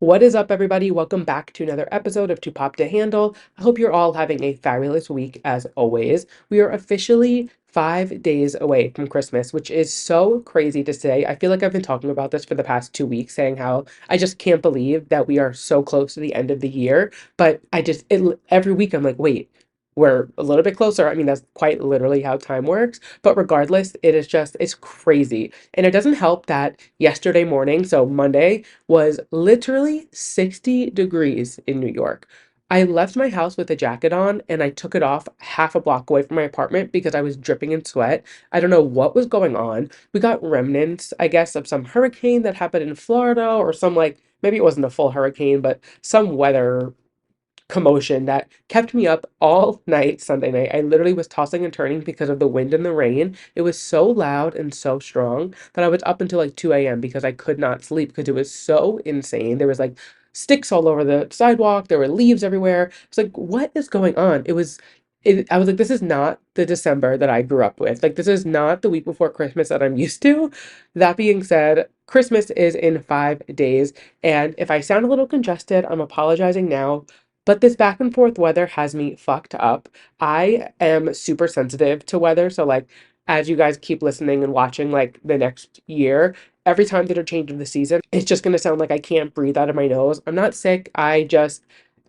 What is up, everybody? Welcome back to another episode of Too Pop to Handle. I hope you're all having a fabulous week as always. We are officially 5 days away from Christmas, which is so crazy to say. I feel like I've been talking about this for the past 2 weeks, saying how I just can't believe that we are so close to the end of the year. But every week I'm like, wait, we're a little bit closer. I mean, that's quite literally how time works. But regardless, it's crazy. And it doesn't help that yesterday morning, so Monday, was literally 60 degrees in New York. I left my house with a jacket on and I took it off half a block away from my apartment because I was dripping in sweat. I don't know what was going on. We got remnants, I guess, of some hurricane that happened in Florida or some maybe it wasn't a full hurricane, but some weather commotion that kept me up all night Sunday night. I literally was tossing and turning because of the wind and the rain. It was so loud and so strong that I was up until like 2 a.m. because I could not sleep because it was so insane. There was like sticks all over the sidewalk, there were leaves everywhere. It's like, what is going on? I was like, this is not the December that I grew up with. Like, this is not the week before Christmas that I'm used to. That being said, Christmas is in 5 days. And if I sound a little congested, I'm apologizing now. But this back and forth weather has me fucked up. I am super sensitive to weather. So, like, as you guys keep listening and watching, like, the next year, every time that a change of the season, it's just going to sound like I can't breathe out of my nose. I'm not sick.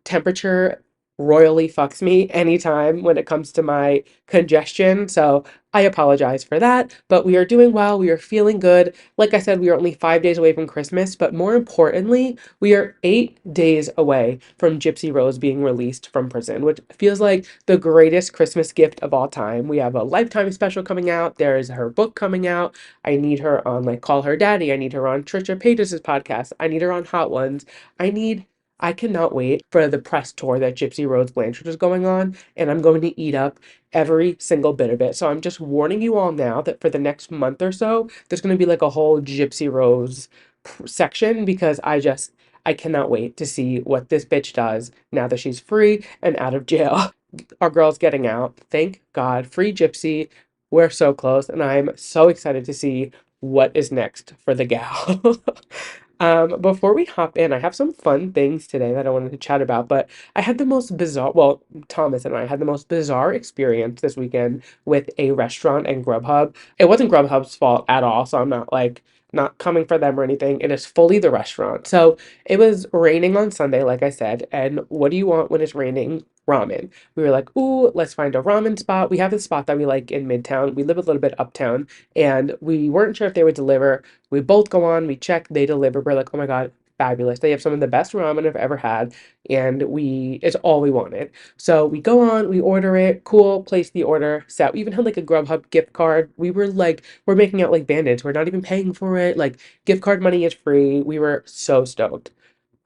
Temperature royally fucks me anytime when it comes to my congestion. So I apologize for that, but we are doing well. We are feeling good. Like I said, we are only 5 days away from Christmas, but more importantly, we are 8 days away from Gypsy Rose being released from prison, which feels like the greatest Christmas gift of all time. We have a Lifetime special coming out. There is her book coming out. I need her on like Call Her Daddy. I need her on Trisha Paytas' podcast. I need her on Hot Ones. I need I cannot wait for the press tour that Gypsy Rose Blanchard is going on, and I'm going to eat up every single bit of it. So I'm just warning you all now that for the next month or so, there's going to be like a whole Gypsy Rose section because I cannot wait to see what this bitch does now that she's free and out of jail. Our girl's getting out. Thank God. Free Gypsy. We're so close, and I'm so excited to see what is next for the gal. Before we hop in, I have some fun things today that I wanted to chat about, but I had the most bizarre, well, Thomas and I had the most bizarre experience this weekend with a restaurant and Grubhub. It wasn't Grubhub's fault at all, so I'm not coming for them or anything. It is fully the restaurant. So it was raining on Sunday, like I said, and what do you want when it's raining? Ramen. We were like, ooh, let's find a ramen spot. We have a spot that we like in Midtown. We live a little bit uptown, and we weren't sure if they would deliver. We both go on, we check, they deliver. We're like, oh my God, fabulous. They have some of the best ramen I've ever had. And it's all we wanted. So we go on, we order it, cool, place the order, set. We even had like a Grubhub gift card. We were like, we're making out like bandits. We're not even paying for it. Like, gift card money is free. We were so stoked.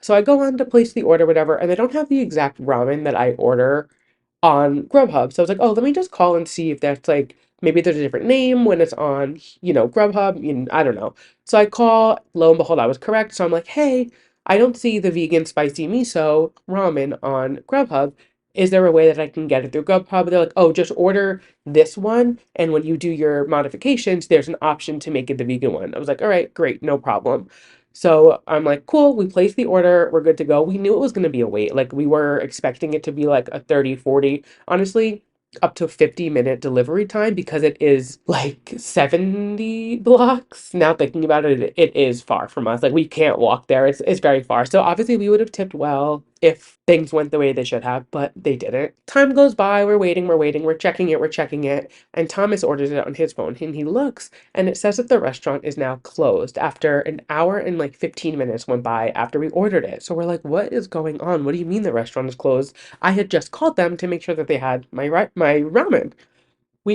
So I go on to place the order, whatever, and they don't have the exact ramen that I order on Grubhub. So I was like, oh, let me just call and see if that's like maybe there's a different name when it's on, Grubhub. I don't know. So I call, lo and behold, I was correct. So I'm like, hey, I don't see the vegan spicy miso ramen on Grubhub. Is there a way that I can get it through Grubhub? They're like, oh, just order this one. And when you do your modifications, there's an option to make it the vegan one. I was like, all right, great, no problem. So I'm like, cool, we placed the order, we're good to go. We knew it was going to be a wait. Like, we were expecting it to be like a 30, 40, honestly, up to 50-minute delivery time because it is like 70 blocks. Now thinking about it, it is far from us. Like, we can't walk there. It's very far. So obviously we would have tipped well if things went the way they should have, but they didn't. Time goes by, we're waiting, we're checking it, and Thomas orders it on his phone, and he looks and it says that the restaurant is now closed after an hour and like 15 minutes went by after we ordered it. So we're like, what is going on? What do you mean the restaurant is closed? I had just called them to make sure that they had my ramen.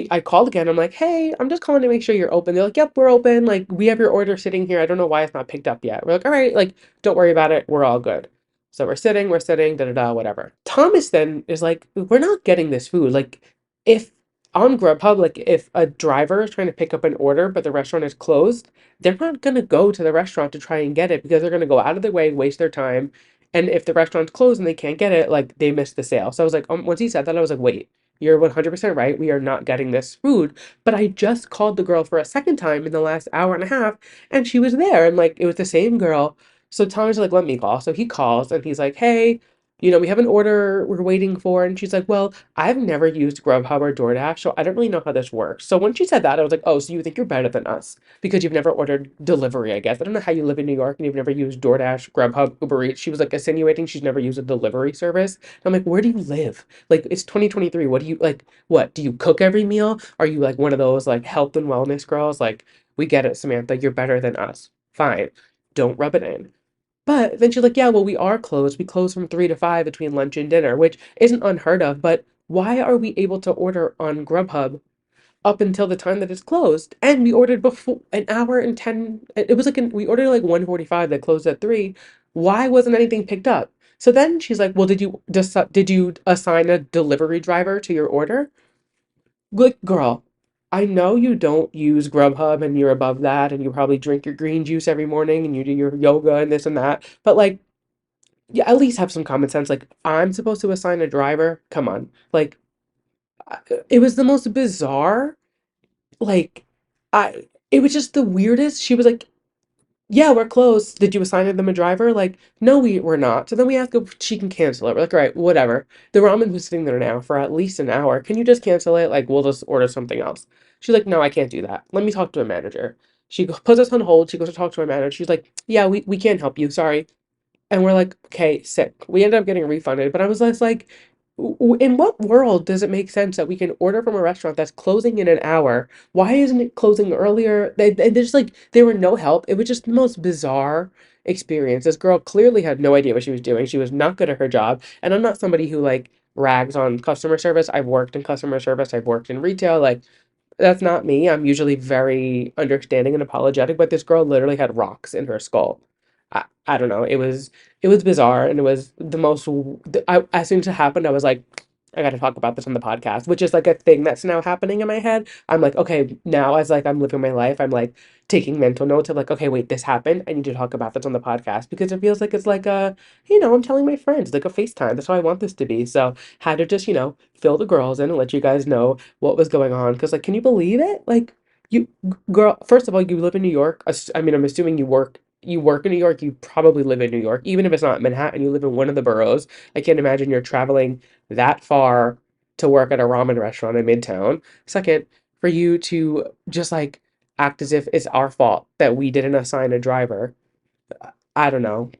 I called again. I'm like, hey, I'm just calling to make sure you're open. They're like, yep, we're open. Like, we have your order sitting here. I don't know why it's not picked up yet. We're like, all right, like, don't worry about it. We're all good. So we're sitting, da da da, whatever. Thomas then is like, we're not getting this food. Like, if on Grubhub, like, if a driver is trying to pick up an order, but the restaurant is closed, they're not going to go to the restaurant to try and get it because they're going to go out of their way, waste their time. And if the restaurant's closed and they can't get it, like, they missed the sale. So I was like, once he said that, I was like, wait. You're 100% right. We are not getting this food. But I just called the girl for a second time in the last hour and a half, and she was there. And like, it was the same girl. So Thomas like, let me call. So he calls and he's like, hey, we have an order we're waiting for. And she's like, well, I've never used Grubhub or DoorDash, so I don't really know how this works. So when she said that, I was like, oh, so you think you're better than us because you've never ordered delivery, I guess. I don't know how you live in New York and you've never used DoorDash, Grubhub, Uber Eats. She was like insinuating she's never used a delivery service. And I'm like, where do you live? Like, it's 2023. What do you like? What do you cook every meal? Are you like one of those like health and wellness girls? Like, we get it, Samantha. You're better than us. Fine. Don't rub it in. But then she's like, yeah, well, we are closed. We close from 3 to 5 between lunch and dinner, which isn't unheard of. But why are we able to order on Grubhub up until the time that it's closed? And we ordered before an hour and 10. It was like we ordered like 1:45 that closed at 3. Why wasn't anything picked up? So then she's like, well, did you assign a delivery driver to your order? Like, girl, I know you don't use Grubhub and you're above that and you probably drink your green juice every morning and you do your yoga and this and that. But like, yeah, at least have some common sense. Like, I'm supposed to assign a driver. Come on. Like, it was the most bizarre. Like, it was just the weirdest. She was like, yeah, we're closed. Did you assign them a driver? Like, no, we're not. So then we ask if she can cancel it. We're like, all right, whatever. The ramen was sitting there now for at least an hour. Can you just cancel it? Like, we'll just order something else. She's like, no, I can't do that. Let me talk to a manager. Puts us on hold. She goes to talk to a manager. She's like, yeah, we can't help you. Sorry. And we're like, okay, sick. We ended up getting refunded. But I was just like, in what world does it make sense that we can order from a restaurant that's closing in an hour? Why isn't it closing earlier? There's like, there were no help. It was just the most bizarre experience. This girl clearly had no idea what she was doing. She was not good at her job. And I'm not somebody who like rags on customer service. I've worked in customer service, I've worked in retail. Like, that's not me. I'm usually very understanding and apologetic, but this girl literally had rocks in her skull. I don't know. It was bizarre and it was the most as soon as it happened, I was like, I got to talk about this on the podcast, which is like a thing that's now happening in my head. I'm like, okay, now as like I'm living my life, I'm like taking mental notes of like, okay, wait, this happened. I need to talk about this on the podcast because it feels like it's like I'm telling my friends, like a FaceTime. That's how I want this to be. So had to just, fill the girls in and let you guys know what was going on. Cause like, can you believe it? Like girl, first of all, you live in New York. I mean, I'm assuming you work in New York, you probably live in New York. Even if it's not Manhattan, you live in one of the boroughs. I can't imagine you're traveling that far to work at a ramen restaurant in Midtown. Second, for you to just like act as if it's our fault that we didn't assign a driver. I don't know.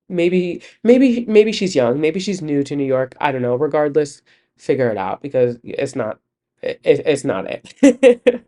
Maybe she's young. Maybe she's new to New York. I don't know. Regardless, figure it out because it's not it.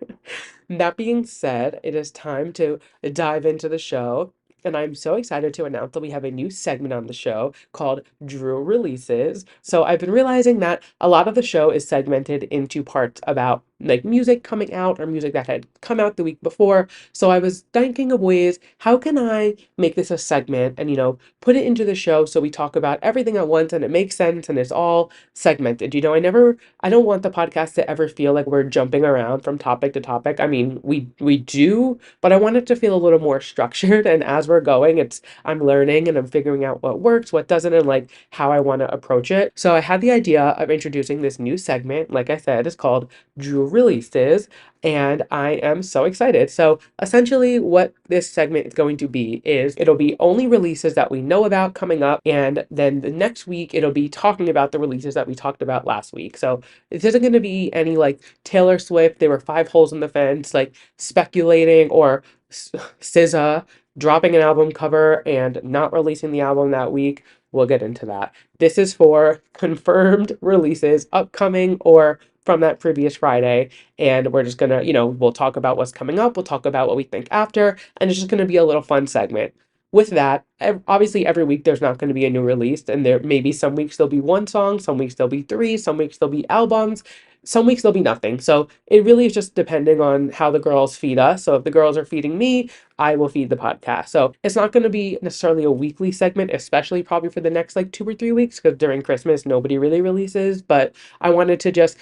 That being said, it is time to dive into the show. And I'm so excited to announce that we have a new segment on the show called Drew Releases. So I've been realizing that a lot of the show is segmented into parts about like music coming out or music that had come out the week before. So I was thinking of ways, how can I make this a segment and, put it into the show so we talk about everything at once and it makes sense and it's all segmented. I don't want the podcast to ever feel like we're jumping around from topic to topic. I mean, we do, but I want it to feel a little more structured. And as we're going, I'm learning and I'm figuring out what works, what doesn't, and like how I want to approach it. So I had the idea of introducing this new segment. Like I said, it's called Drew Releases, and I am so excited. So essentially, what this segment is going to be is it'll be only releases that we know about coming up, and then the next week it'll be talking about the releases that we talked about last week. So this isn't going to be any like Taylor Swift, there were 5 holes in the fence, like speculating, or SZA dropping an album cover and not releasing the album that week. We'll get into that. This is for confirmed releases, upcoming or from that previous Friday. And we're just gonna, we'll talk about what's coming up, we'll talk about what we think after, and it's just gonna be a little fun segment. With that, obviously every week there's not going to be a new release, and there maybe some weeks there'll be one song, some weeks there'll be three, some weeks there'll be albums, some weeks there'll be nothing. So it really is just depending on how the girls feed us. So if the girls are feeding me, I will feed the podcast. So it's not going to be necessarily a weekly segment, especially probably for the next like 2 or 3 weeks, because during Christmas nobody really releases. But I wanted to just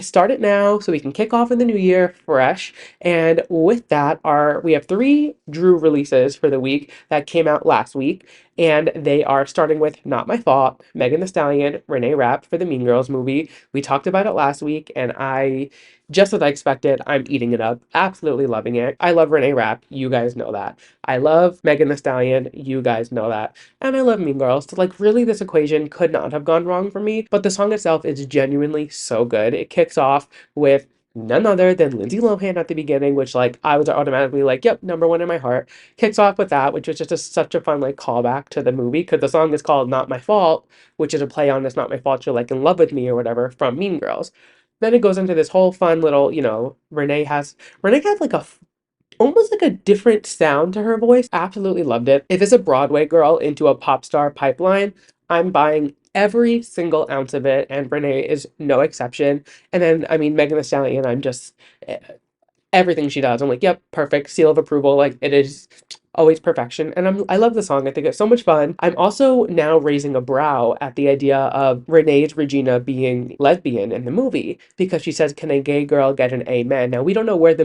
start it now so we can kick off in the new year fresh. And with that, we have 3 Drew releases for the week that came out last week, and they are starting with Not My Fault, Megan Thee Stallion, Renee Rapp for the Mean Girls movie. We talked about it last week, and I just as I expected, I'm eating it up. Absolutely loving it. I love Renee Rapp. You guys know that. I love Megan Thee Stallion. You guys know that. And I love Mean Girls. So, like, really, this equation could not have gone wrong for me. But the song itself is genuinely so good. It kicks off with none other than Lindsay Lohan at the beginning, which, like, I was automatically like, yep, number one in my heart. Kicks off with that, which was just such a fun, like, callback to the movie, because the song is called Not My Fault, which is a play on It's Not My Fault You're, like, in love with me or whatever from Mean Girls. Then it goes into this whole fun little, Renee has like almost like a different sound to her voice. Absolutely loved it. If it's a Broadway girl into a pop star pipeline, I'm buying every single ounce of it, and Renee is no exception. And then, I mean, Megan Thee Stallion, I'm just eh, everything she does. I'm like, yep, perfect, seal of approval. Like, it is always perfection. And I love the song. I think it's so much fun. I'm also now raising a brow at the idea of Renee's Regina being lesbian in the movie, because she says, "Can a gay girl get an amen?" Now we don't know where the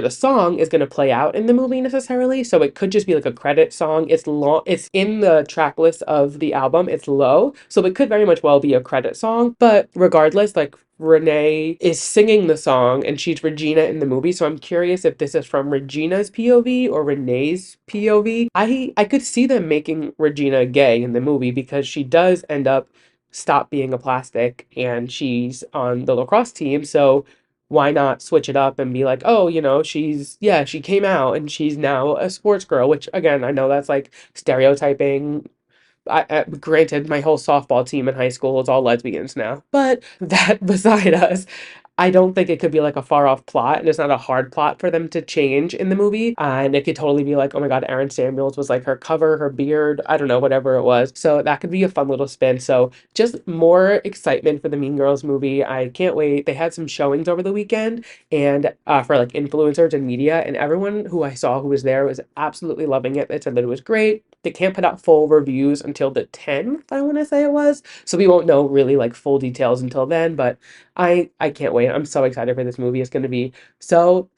song is going to play out in the movie necessarily. So it could just be like a credit song. It's long, it's in the track list of the album. It's low. So it could very much well be a credit song. But regardless, like, Renee is singing the song and she's Regina in the movie. So I'm curious if this is from Regina's POV or Renee's POV. I could see them making Regina gay in the movie, because she does end up stop being a plastic and she's on the lacrosse team. So why not switch it up and be like, oh, she came out and she's now a sports girl, which again, I know that's like stereotyping. Granted, my whole softball team in high school is all lesbians now, but that beside us, I don't think it could be like a far off plot, and it's not a hard plot for them to change in the movie. And it could totally be like, oh my God, Erin Samuels was like her cover, her beard, I don't know, whatever it was. So that could be a fun little spin. So just more excitement for the Mean Girls movie. I can't wait. They had some showings over the weekend, and for like influencers and media, and everyone who I saw who was there was absolutely loving it. They said that it was great. They can't put out full reviews until the 10th, I want to say it was. So we won't know really like full details until then, but I can't wait. I'm so excited for this movie. It's going to be so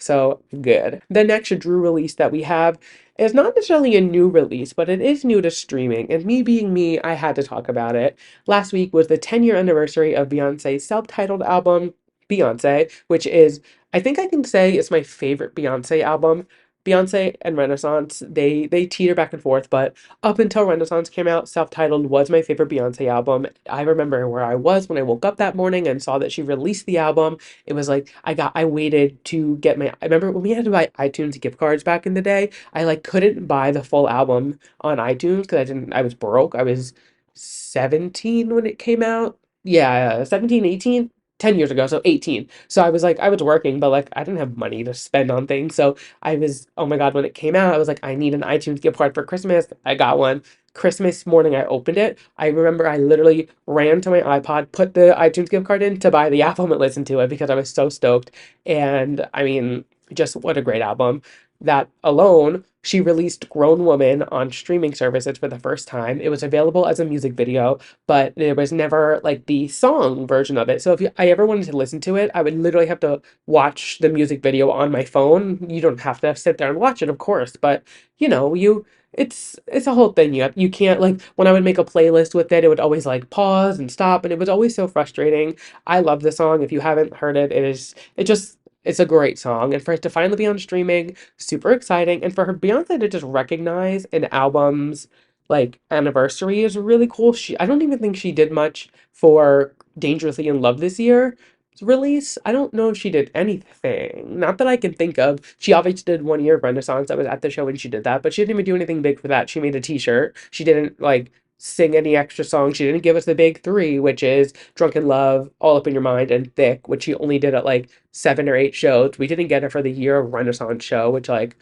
good. The next Drew release that we have is not necessarily a new release, but it is new to streaming. And me being me, I had to talk about it. Last week was the 10-year anniversary of Beyonce's self-titled album, Beyonce, which is, I think I can say, it's my favorite Beyonce album. Beyonce and Renaissance, they teeter back and forth, but up until Renaissance came out, self-titled was my favorite Beyonce album. I remember where I was when I woke up that morning and saw that she released the album. It was like I waited to get I remember when we had to buy iTunes gift cards back in the day, I like couldn't buy the full album on iTunes because I was broke. I was 17 when it came out. Yeah, 17, 18. 10 years ago, so 18. So I was like, I was working, but like I didn't have money to spend on things. So I was, oh my God, when it came out, I was like, I need an iTunes gift card for Christmas. I got one. Christmas morning, I opened it. I remember I literally ran to my iPod, put the iTunes gift card in to buy the album and listen to it because I was so stoked. And I mean, just what a great album. That alone, she released Grown Woman on streaming services for the first time. It was available as a music video, but there was never like the song version of it. So if I ever wanted to listen to it, I would literally have to watch the music video on my phone. You don't have to sit there and watch it, of course, but it's a whole thing. You can't, like, when I would make a playlist with it, it would always like pause and stop, and it was always so frustrating. I love the song. If you haven't heard it, it's a great song. And for it to finally be on streaming, super exciting. And for her Beyonce to just recognize an album's like anniversary is really cool. I don't even think she did much for Dangerously in Love this year release. I don't know if she did anything. Not that I can think of. She obviously did 1 year of Renaissance. I was at the show when she did that, but she didn't even do anything big for that. She made a t-shirt. She didn't like sing any extra songs. She didn't give us the big three, which is Drunk in Love, All Up in Your Mind, and Thick, which she only did at like 7 or 8 shows. We didn't get her for the year of Renaissance show, which like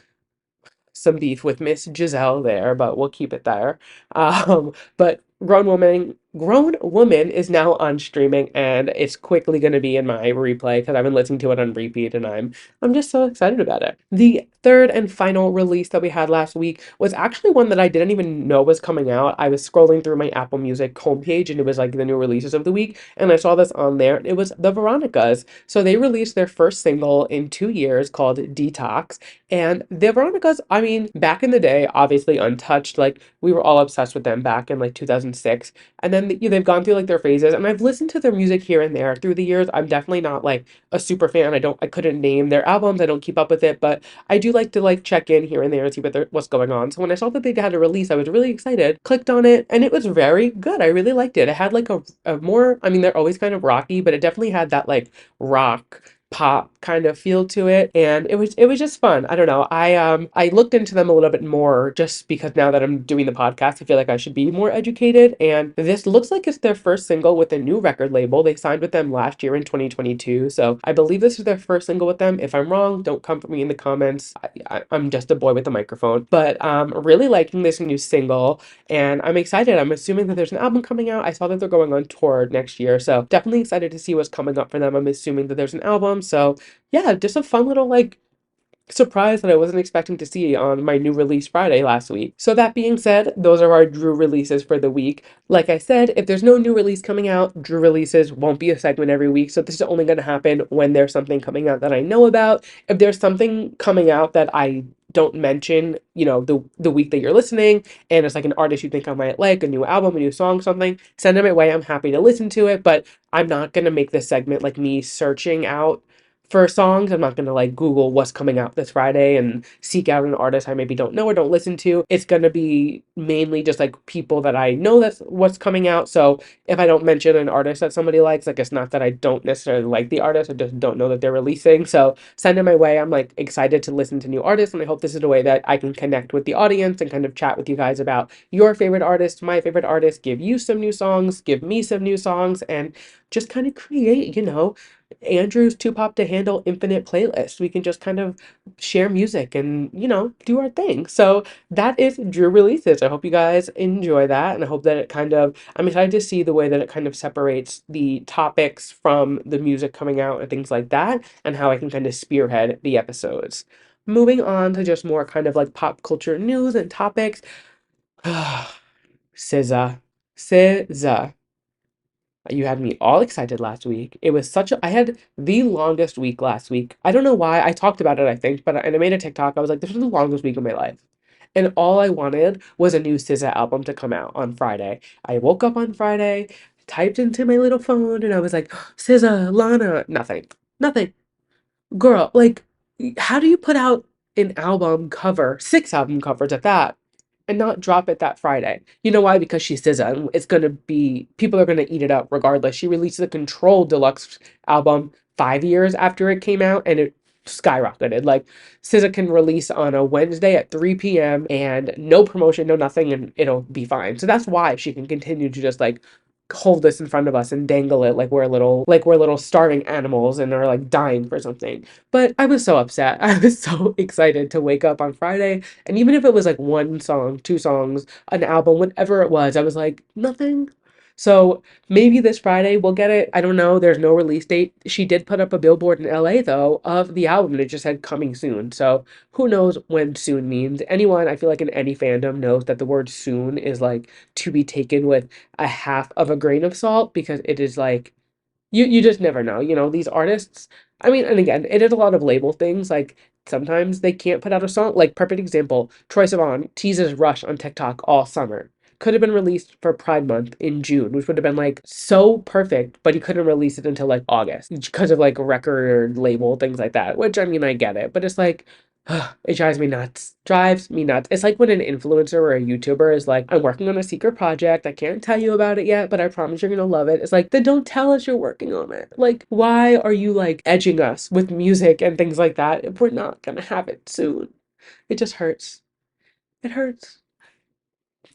some beef with Miss Giselle there, but we'll keep it there. But Grown Woman is now on streaming, and it's quickly going to be in my replay because I've been listening to it on repeat, and I'm just so excited about it. The third and final release that we had last week was actually one that I didn't even know was coming out. I was scrolling through my Apple Music homepage, and it was like the new releases of the week, and I saw this on there. It was the Veronicas. So they released their first single in 2 years called Detox. And the Veronicas, I mean, back in the day, obviously untouched, like we were all obsessed with them back in like 2006. And then then they've gone through like their phases, and I've listened to their music here and there through the years. I'm definitely not like a super fan. I couldn't name their albums. I don't keep up with it, but I do like to like check in here and there and see what's going on. So when I saw that they had a release, I was really excited. Clicked on it, and it was very good. I really liked it. It had like a more, I mean, they're always kind of rocky, but it definitely had that like rock pop kind of feel to it, and it was just fun. I don't know. I looked into them a little bit more just because now that I'm doing the podcast, I feel like I should be more educated, and this looks like it's their first single with a new record label. They signed with them last year in 2022, so I believe this is their first single with them. If I'm wrong, don't come for me in the comments. I'm just a boy with a microphone, but really liking this new single, and I'm excited. I'm assuming that there's an album coming out. I saw that they're going on tour next year, so definitely excited to see what's coming up for them. I'm assuming that there's an album. So yeah, just a fun little like surprise that I wasn't expecting to see on my new release Friday last week. So that being said, those are our Drew releases for the week. Like I said, if there's no new release coming out, Drew releases won't be a segment every week. So this is only going to happen when there's something coming out that I know about. If there's something coming out that I don't mention, the week that you're listening, and it's like an artist you think I might like, a new album, a new song, something, send it my way. I'm happy to listen to it, but I'm not going to make this segment like me searching out for songs. I'm not going to like Google what's coming out this Friday and seek out an artist I maybe don't know or don't listen to. It's going to be mainly just like people that I know that's what's coming out. So if I don't mention an artist that somebody likes, like it's not that I don't necessarily like the artist, I just don't know that they're releasing. So send it my way. I'm like excited to listen to new artists, and I hope this is a way that I can connect with the audience and kind of chat with you guys about your favorite artists, my favorite artists, give you some new songs, give me some new songs, and just kind of create, Andrew's Too Pop to Handle Infinite playlist. We can just kind of share music and, do our thing. So that is Drew releases. I hope you guys enjoy that. And I hope that I'm excited to see the way that it kind of separates the topics from the music coming out and things like that, and how I can kind of spearhead the episodes. Moving on to just more kind of like pop culture news and topics. SZA. SZA. You had me all excited last week. I had the longest week last week. I don't know why. I talked about it, I think, and I made a TikTok. I was like, this is the longest week of my life. And all I wanted was a new SZA album to come out on Friday. I woke up on Friday, typed into my little phone, and I was like, SZA, Lana, nothing. Nothing. Girl, like, how do you put out an album cover, 6 album covers at that, and not drop it that Friday? You know why? Because she's SZA, and people are gonna eat it up regardless. She released the Control Deluxe album 5 years after it came out, and it skyrocketed. Like, SZA can release on a Wednesday at 3 p.m. and no promotion, no nothing, and it'll be fine. So that's why she can continue to just like hold this in front of us and dangle it like we're little starving animals and are like dying for something. But I was so upset. I was so excited to wake up on Friday, and even if it was like one song, 2 songs, an album, whatever it was, I was like, nothing. So maybe this Friday we'll get it. I don't know. There's no release date. She did put up a billboard in LA though of the album, and it just said coming soon. So who knows when soon means. Anyone, I feel like in any fandom knows that the word soon is like to be taken with a half of a grain of salt, because it is like you just never know. These artists, I mean, and again, it is a lot of label things. Like sometimes they can't put out a song. Like perfect example, Troye Sivan teases Rush on TikTok all summer. Could have been released for Pride Month in June, which would have been like so perfect, but he couldn't release it until like August because of like record label things like that. Which I mean, I get it, but it's like it drives me nuts. Drives me nuts. It's like when an influencer or a YouTuber is like, I'm working on a secret project. I can't tell you about it yet, but I promise you're gonna love it. It's like, then don't tell us you're working on it. Like, why are you like edging us with music and things like that if we're not gonna have it soon? It just hurts. It hurts.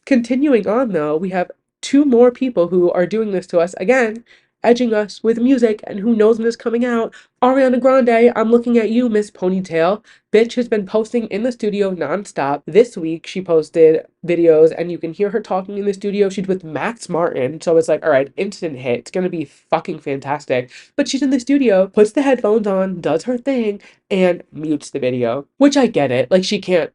Continuing on, though, we have 2 more people who are doing this to us again, edging us with music, and who knows when it's coming out. Ariana Grande, I'm looking at you, Miss Ponytail. Bitch has been posting in the studio nonstop. This week, she posted videos, and you can hear her talking in the studio. She's with Max Martin, so it's like, all right, instant hit. It's gonna be fucking fantastic. But she's in the studio, puts the headphones on, does her thing, and mutes the video. Which I get it. Like she can't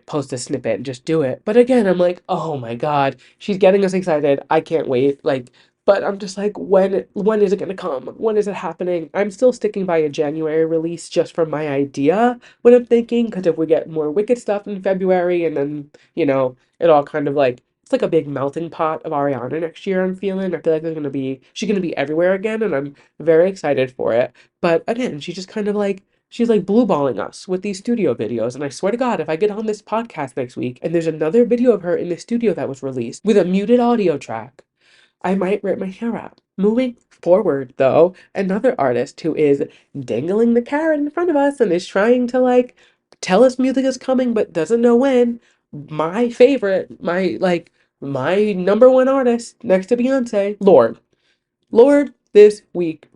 post a snippet and just do it. But again, I'm like, oh my God, she's getting us excited. I can't wait. Like, but I'm just like, when is it gonna come? When is it happening? I'm still sticking by a January release just for my idea, what I'm thinking, because if we get more Wicked stuff in February, and then, it all kind of like It's like a big melting pot of Ariana next year, I'm feeling. I feel like she's gonna be everywhere again, and I'm very excited for it. But again, she's like blue balling us with these studio videos. And I swear to God, if I get on this podcast next week and there's another video of her in the studio that was released with a muted audio track, I might rip my hair out. Moving forward, though, another artist who is dangling the carrot in front of us and is trying to like tell us music is coming but doesn't know when. My favorite, my number one artist next to Beyonce, Lorde. Lorde this week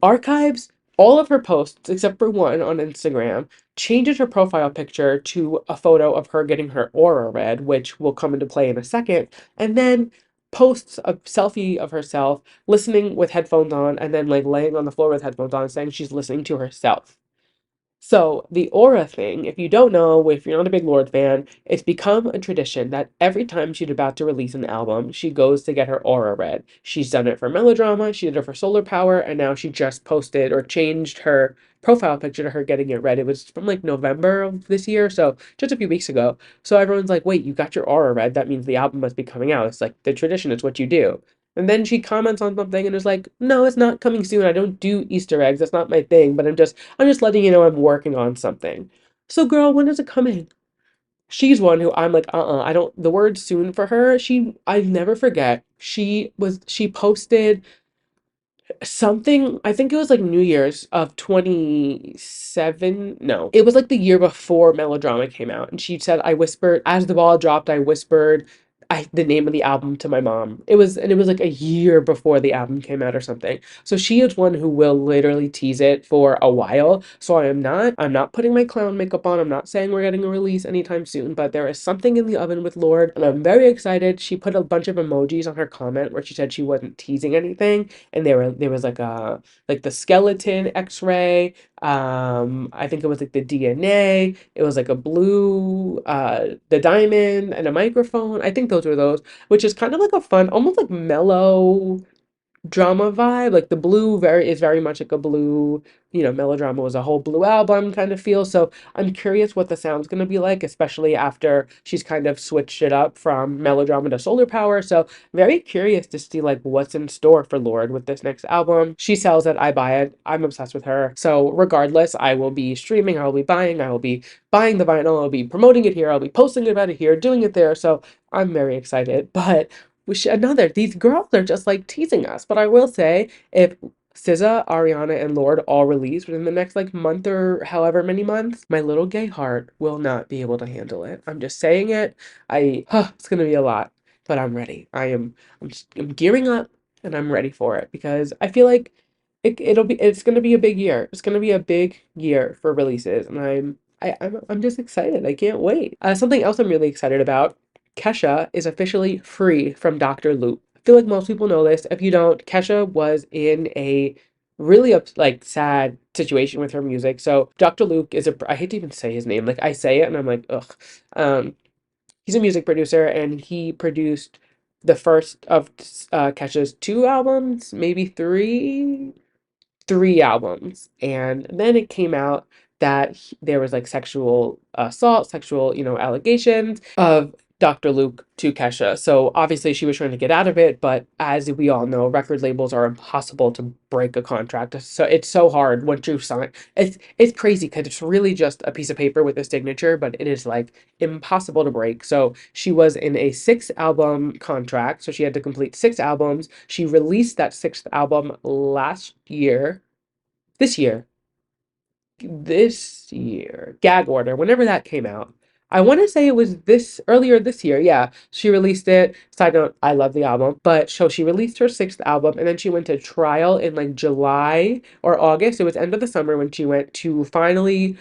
archives all of her posts except for one on Instagram, changes her profile picture to a photo of her getting her aura read, which will come into play in a second, and then posts a selfie of herself listening with headphones on and then like laying on the floor with headphones on saying she's listening to herself. So, the aura thing, if you don't know, if you're not a big Lorde fan, it's become a tradition that every time she's about to release an album, she goes to get her aura read. She's done it for Melodrama, she did it for Solar Power, and now she just posted or changed her profile picture to her getting it read. It was from like November of this year, so just a few weeks ago. So everyone's like, wait, you got your aura read? That means the album must be coming out. It's like the tradition, it's what you do. And then she comments on something and is like, no, it's not coming soon. I don't do Easter eggs. That's not my thing, but I'm just letting you know I'm working on something. So, girl, when is it coming? She's one who I'm like, I don't, the word soon for her, I never forget. She posted something, I think it was like New Year's of 27. No, it was like the year before Melodrama came out. And she said, I whispered, as the ball dropped, I whispered the name of the album to my mom. It was like a year before the album came out or something. So she is one who will literally tease it for a while. So I'm not putting my clown makeup on. I'm not saying we're getting a release anytime soon, but there is something in the oven with Lorde, and I'm very excited. She put a bunch of emojis on her comment where she said she wasn't teasing anything, and there was like the skeleton X-ray. I think it was like the DNA. It was like a blue, the diamond and a microphone. I think those were those, which is kind of like a fun, almost like mellow drama vibe. Like the blue is very much like a blue, Melodrama was a whole blue album kind of feel. So I'm curious what the sound's gonna be like, especially after she's kind of switched it up from Melodrama to Solar Power. So very curious to see like what's in store for Lorde with this next album. She sells it, I buy it. I'm obsessed with her. So regardless, I will be streaming, I will be buying, I will be buying the vinyl, I'll be promoting it here, I'll be posting about it here, doing it there. So I'm very excited. But these girls are just like teasing us. But I will say, if SZA, Ariana, and Lorde all release within the next like month or however many months, my little gay heart will not be able to handle it. I'm just saying it. It's gonna be a lot, but I'm ready. I'm gearing up and I'm ready for it because I feel like it's gonna be a big year. It's gonna be a big year for releases, and I'm just excited. I can't wait. Something else I'm really excited about. Kesha is officially free from Dr. Luke. I feel like most people know this. If you don't, Kesha was in a really like sad situation with her music. So Dr. Luke I hate to even say his name. Like I say it and I'm like, ugh. Um, he's a music producer and he produced the first of Kesha's two albums, maybe three albums. And then it came out that there was like sexual assault, sexual, allegations of Dr. Luke to Kesha. So obviously she was trying to get out of it, but as we all know, record labels are impossible to break a contract. So it's so hard once you sign. It's crazy because it's really just a piece of paper with a signature, but it is like impossible to break. So she was in a 6 album contract, so she had to complete 6 albums. She released that 6th album last year, this year, Gag Order, whenever that came out. I want to say it was this earlier this year. Yeah, she released it. Side note, I love the album. But so she released her 6th album and then she went to trial in like July or August. It was end of the summer when she went to finally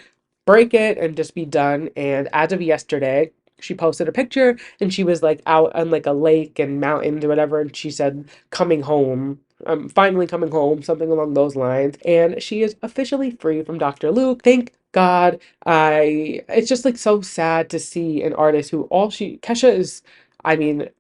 break it and just be done. And as of yesterday, she posted a picture and she was like out on like a lake and mountains or whatever. And she said, coming home. I'm finally coming home, something along those lines. And she is officially free from Dr. Luke. Thank God. It's just like so sad to see an artist who Kesha is, I mean,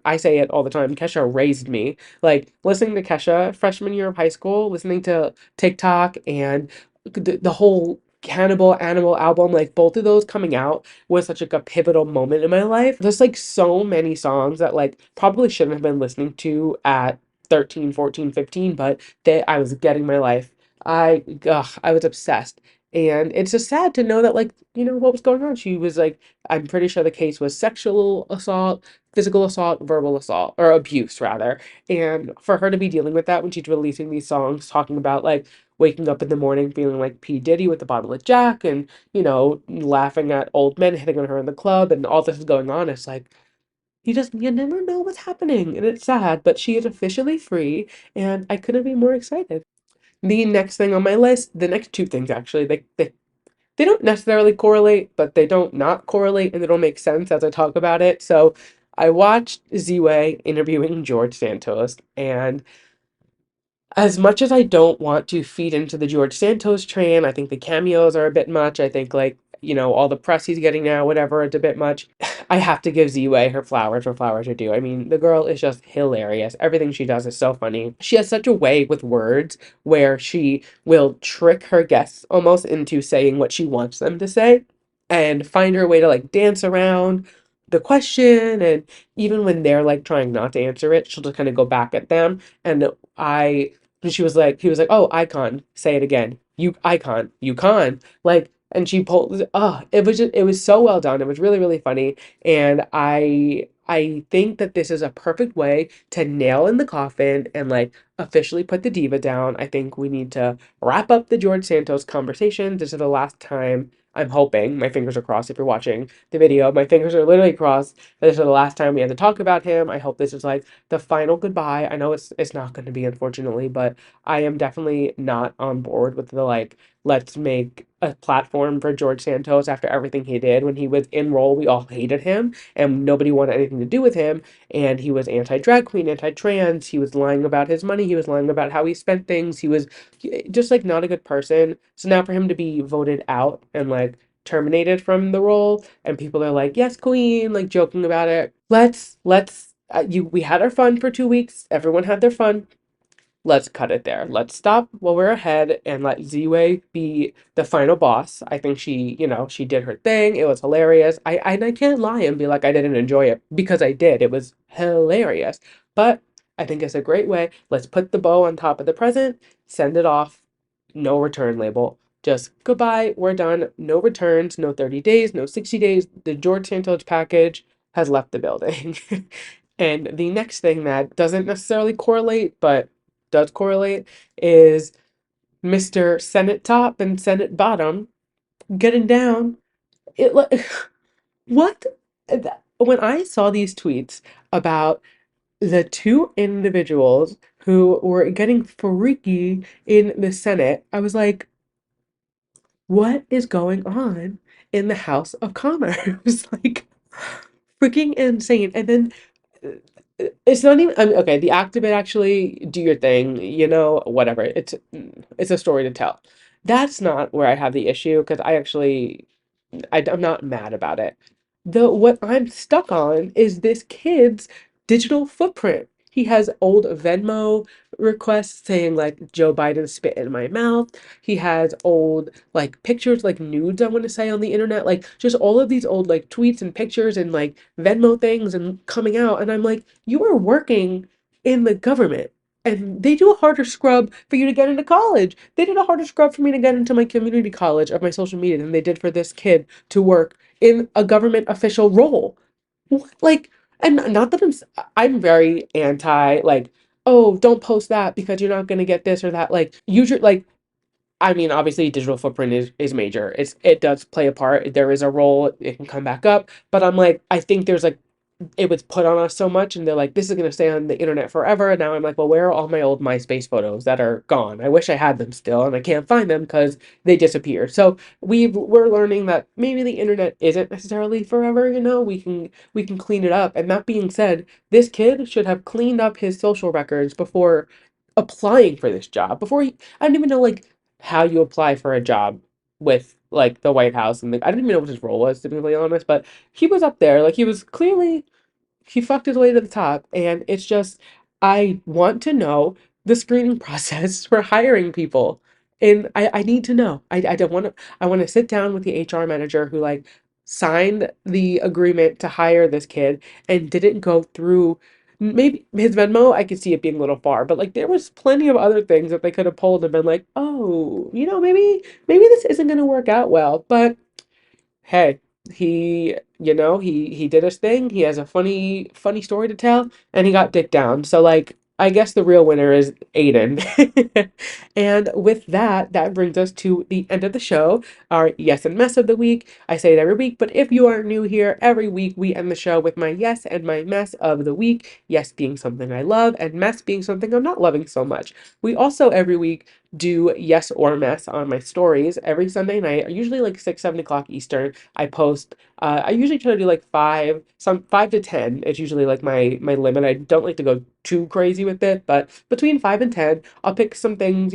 I say it all the time. Kesha raised me. Like listening to Kesha freshman year of high school, listening to TikTok and the whole Cannibal Animal album, like both of those coming out was such like a pivotal moment in my life. There's like so many songs that like probably shouldn't have been listening to at 13, 14, 15, but they I was getting my life. I was obsessed. And it's just sad to know that like, what was going on. She was like, I'm pretty sure the case was sexual assault, physical assault, verbal assault, or abuse rather. And for her to be dealing with that when she's releasing these songs talking about like waking up in the morning feeling like P. Diddy with a bottle of Jack and, laughing at old men hitting on her in the club and all this is going on. It's like, you never know what's happening. And it's sad, but she is officially free and I couldn't be more excited. The next thing on my list, the next two things actually, they don't necessarily correlate, but they don't not correlate and they don't make sense as I talk about it. So I watched Z-Way interviewing George Santos, and as much as I don't want to feed into the George Santos train, I think the cameos are a bit much. I think like, all the press he's getting now, whatever, it's a bit much. I have to give Z-Way her flowers where flowers are due. I mean, the girl is just hilarious. Everything she does is so funny. She has such a way with words where she will trick her guests almost into saying what she wants them to say and find her way to like dance around the question. And even when they're like trying not to answer it, she'll just kind of go back at them. I and he was like, oh, icon, say it again. You icon, you con. Like, and she pulled, it was so well done. It was really, really funny. And I think that this is a perfect way to nail in the coffin and like officially put the diva down. I think we need to wrap up the George Santos conversation. This is the last time. I'm hoping, my fingers are crossed if you're watching the video. My fingers are literally crossed. This is the last time we have to talk about him. I hope this is like the final goodbye. I know it's not going to be, unfortunately, but I am definitely not on board with the like, let's make a platform for George Santos after everything he did. When he was in role, we all hated him and nobody wanted anything to do with him. And he was anti-drag queen, anti-trans. He was lying about his money. He was lying about how he spent things. He was just like not a good person. So now for him to be voted out and like terminated from the role and people are like, yes, queen, like joking about it. Let's we had our fun for 2 weeks. Everyone had their fun. Let's cut it there. Let's stop while we're ahead and let Z-Way be the final boss. I think she did her thing. It was hilarious. I can't lie and be like I didn't enjoy it because I did. It was hilarious. But I think it's a great way. Let's put the bow on top of the present, send it off, no return label. Just goodbye, we're done. No returns, no 30 days, no 60 days. The George Santos package has left the building. And the next thing that doesn't necessarily correlate, but does correlate, is Mr. Senate Top and Senate Bottom getting down. It like what? When I saw these tweets about the two individuals who were getting freaky in the Senate, I was like, what is going on in the House of Commerce? Like, freaking insane. And then it's not even, I mean, okay, the act of it actually, do your thing, whatever. It's a story to tell. That's not where I have the issue because I'm not mad about it. What I'm stuck on is this kid's digital footprint. He has old Venmo requests saying like Joe Biden spit in my mouth. He has old like pictures, like nudes, I want to say, on the internet, like just all of these old like tweets and pictures and like Venmo things and coming out. And I'm like, you are working in the government. And they do a harder scrub for you to get into college. They did a harder scrub for me to get into my community college of my social media than they did for this kid to work in a government official role. Like, and not that I'm very anti, like, oh, don't post that because you're not going to get this or that. Like, usually, like, I mean, obviously, digital footprint is major. It does play a part. There is a role. It can come back up. But I'm like, I think there's like it was put on us so much and they're like this is going to stay on the internet forever, and now I'm like, well, where are all my old MySpace photos that are gone? I wish I had them still and I can't find them because they disappeared. So we're learning that maybe the internet isn't necessarily forever. We can clean it up. And that being said, this kid should have cleaned up his social records before applying for this job. I don't even know like how you apply for a job with like the White House, and I didn't even know what his role was, to be really honest, but he was up there. Like he was clearly he fucked his way to the top, and it's just I want to know the screening process for hiring people. And I need to know. I don't want to, I want to sit down with the HR manager who like signed the agreement to hire this kid and didn't go through maybe his Venmo, I could see it being a little far, but like there was plenty of other things that they could have pulled and been like, oh, maybe this isn't gonna work out well. But hey, he did his thing. He has a funny story to tell, and he got dick down. So like, I guess the real winner is Aiden. And with that, that brings us to the end of the show, our yes and mess of the week. I say it every week, but if you are new here, every week we end the show with my yes and my mess of the week. Yes being something I love, and mess being something I'm not loving so much. We also every week do yes or mess on my stories every Sunday night, usually like 6, 7 o'clock Eastern. I post. I usually try to do like 5 to 10. It's usually like my limit. I don't like to go too crazy with it, but between 5 and 10, I'll pick some things.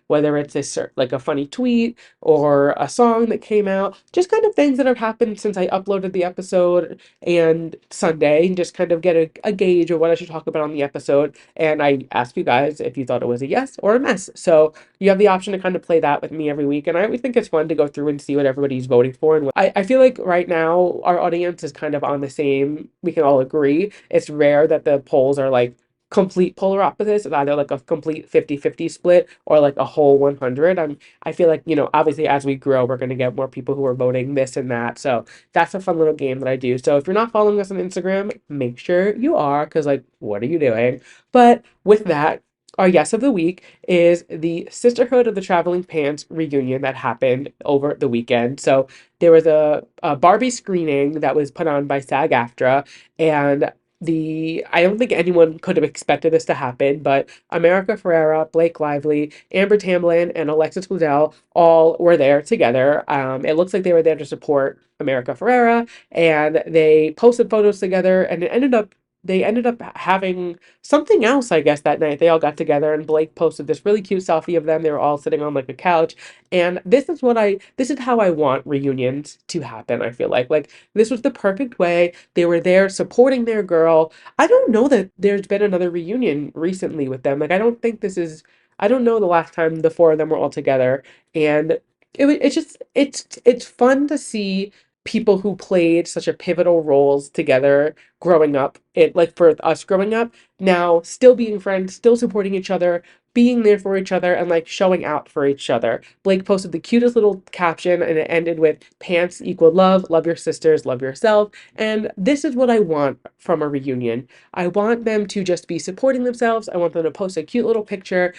Whether it's like a funny tweet or a song that came out, just kind of things that have happened since I uploaded the episode and Sunday, and just kind of get a gauge of what I should talk about on the episode. And I ask you guys if you thought it was a yes or a mess. So you have the option to kind of play that with me every week. And I always think it's fun to go through and see what everybody's voting for. And I feel like right now our audience is kind of on the same, we can all agree. It's rare that the polls are like complete polar opposites. It's either like a complete 50-50 split or like a whole 100. I feel like, obviously as we grow, we're going to get more people who are voting this and that. So that's a fun little game that I do. So if you're not following us on Instagram, make sure you are, because like, what are you doing? But with that, our yes of the week is the Sisterhood of the Traveling Pants reunion that happened over the weekend. So there was a Barbie screening that was put on by SAG-AFTRA, and I don't think anyone could have expected this to happen, but America Ferrera, Blake Lively, Amber Tamblyn, and Alexis Bledel all were there together. It looks like they were there to support America Ferrera, and they posted photos together, and they ended up having something else, I guess, that night. They all got together and Blake posted this really cute selfie of them. They were all sitting on like a couch. And this is how I want reunions to happen, I feel like. Like this was the perfect way. They were there supporting their girl. I don't know that there's been another reunion recently with them. Like I don't know the last time the four of them were all together. And it's just it's fun to see people who played such a pivotal roles together growing up. It like for us growing up, now still being friends, still supporting each other, being there for each other, and like showing out for each other. Blake posted the cutest little caption, and it ended with pants equal love your sisters, love yourself. And this is what I want from a reunion. I want them to just be supporting themselves. I want them to post a cute little picture.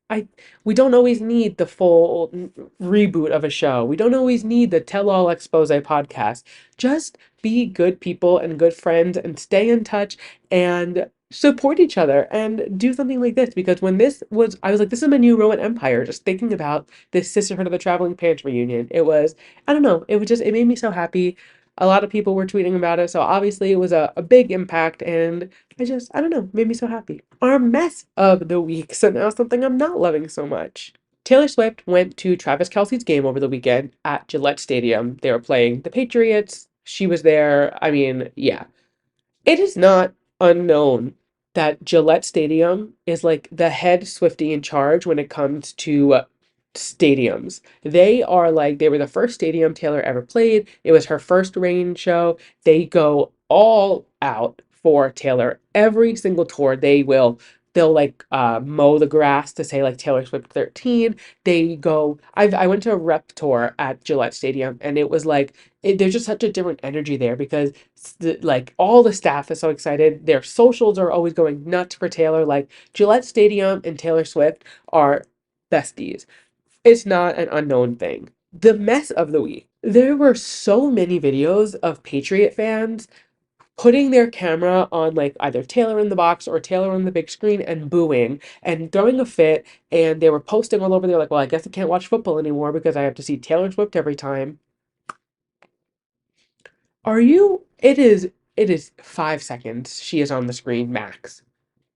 I we don't always need the full reboot of a show. We don't always need the tell-all expose podcast. Just be good people and good friends and stay in touch and support each other and do something like this. Because I was like, this is my new Roman Empire. Just thinking about this Sisterhood of the Traveling Pants reunion. I don't know, it made me so happy. A lot of people were tweeting about it, so obviously it was a big impact, and I don't know, made me so happy. Our mess of the week, so now something I'm not loving so much. Taylor Swift went to Travis Kelce's game over the weekend at Gillette Stadium. They were playing the Patriots. She was there. I mean, yeah. It is not unknown that Gillette Stadium is like the head Swiftie in charge when it comes to stadiums. They were the first stadium Taylor ever played. It was her first rain show. They go all out for Taylor. Every single tour, they'll like mow the grass to say like Taylor Swift 13. I went to a rep tour at Gillette Stadium, and it was like there's just such a different energy there because like all the staff is so excited. Their socials are always going nuts for Taylor. Like Gillette Stadium and Taylor Swift are besties. It's not an unknown thing. The mess of the week. There were so many videos of Patriot fans putting their camera on like either Taylor in the box or Taylor on the big screen and booing and throwing a fit. And they were posting all over there like, well, I guess I can't watch football anymore because I have to see Taylor Swift every time. Are you? It is 5 seconds. She is on the screen max.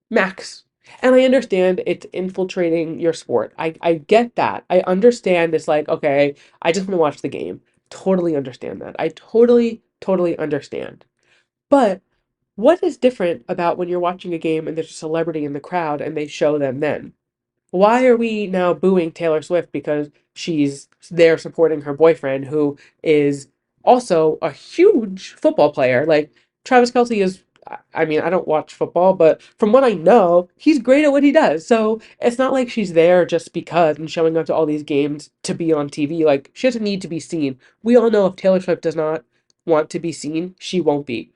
Max. And I understand it's infiltrating your sport. I get that. I understand it's like, okay, I just want to watch the game. Totally understand that. I totally understand. But what is different about when you're watching a game and there's a celebrity in the crowd and they show them then? Why are we now booing Taylor Swift because she's there supporting her boyfriend, who is also a huge football player? Like, Travis Kelce is, I mean, I don't watch football, but from what I know, he's great at what he does. So it's not like she's there just because and showing up to all these games to be on TV. Like, she doesn't need to be seen. We all know if Taylor Swift does not want to be seen, she won't be.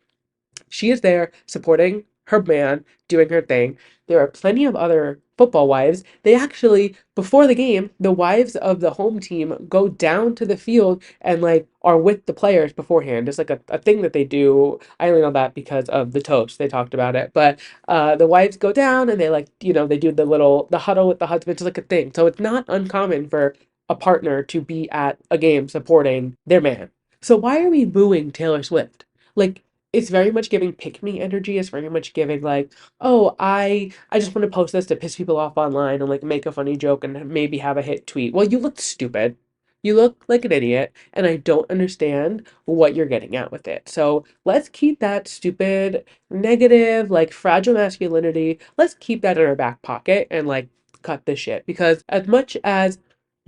She is there supporting her man, doing her thing. There are plenty of other football wives. They actually, before the game, the wives of the home team go down to the field and like are with the players beforehand. It's like a thing that they do. I only know that because of the toast. They talked about it. But the wives go down and they like, they do the huddle with the husband. It's like a thing. So it's not uncommon for a partner to be at a game supporting their man. So why are we booing Taylor Swift? Like, it's very much giving pick me energy. It's very much giving like, oh, I just want to post this to piss people off online and like make a funny joke and maybe have a hit tweet. Well, you look stupid. You look like an idiot, and I don't understand what you're getting at with it. So let's keep that stupid, negative, like fragile masculinity. Let's keep that in our back pocket and like cut this shit. Because as much as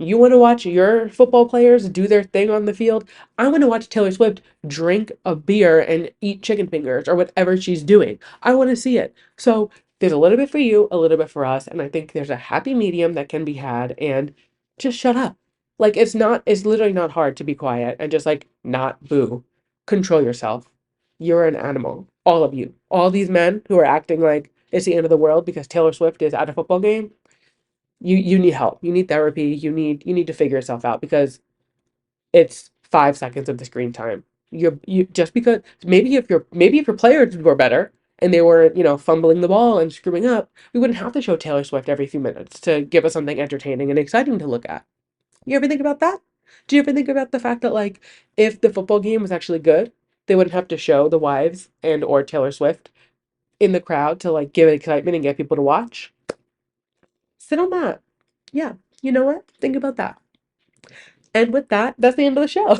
you want to watch your football players do their thing on the field, I want to watch Taylor Swift drink a beer and eat chicken fingers or whatever she's doing. I want to see it. So there's a little bit for you, a little bit for us, and I think there's a happy medium that can be had and just shut up. Like it's literally not hard to be quiet and just like not boo. Control yourself. You're an animal. All of you. All these men who are acting like it's the end of the world because Taylor Swift is at a football game. You need help. You need therapy. You need to figure yourself out because it's 5 seconds of the screen time. You just because maybe if your players were better and they were fumbling the ball and screwing up, we wouldn't have to show Taylor Swift every few minutes to give us something entertaining and exciting to look at. You ever think about that? Do you ever think about the fact that like if the football game was actually good, they wouldn't have to show the wives and or Taylor Swift in the crowd to like give it excitement and get people to watch? Sit on that. Yeah. You know what? Think about that. And with that, that's the end of the show.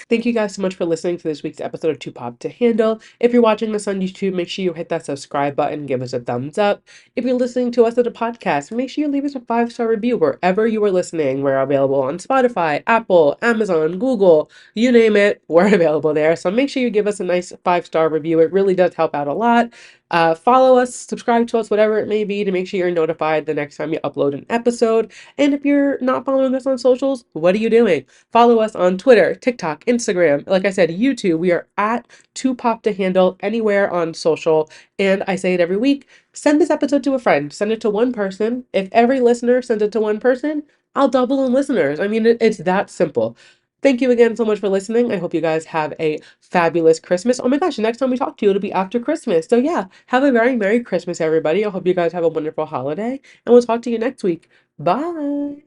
Thank you guys so much for listening to this week's episode of Too Pop to Handle. If you're watching this on YouTube, make sure you hit that subscribe button, give us a thumbs up. If you're listening to us at a podcast, make sure you leave us a 5-star review wherever you are listening. We're available on Spotify, Apple, Amazon, Google, you name it, we're available there. So make sure you give us a nice 5-star review. It really does help out a lot. Follow us, subscribe to us, whatever it may be, to make sure you're notified the next time you upload an episode. And if you're not following us on socials, what are you doing? Follow us on Twitter, TikTok, Instagram. Like I said, YouTube. We are at Too Pop to Handle anywhere on social. And I say it every week. Send this episode to a friend. Send it to one person. If every listener sends it to one person, I'll double in listeners. I mean, it's that simple. Thank you again so much for listening. I hope you guys have a fabulous Christmas. Oh my gosh, the next time we talk to you, it'll be after Christmas. So yeah, have a very Merry Christmas, everybody. I hope you guys have a wonderful holiday, and we'll talk to you next week. Bye.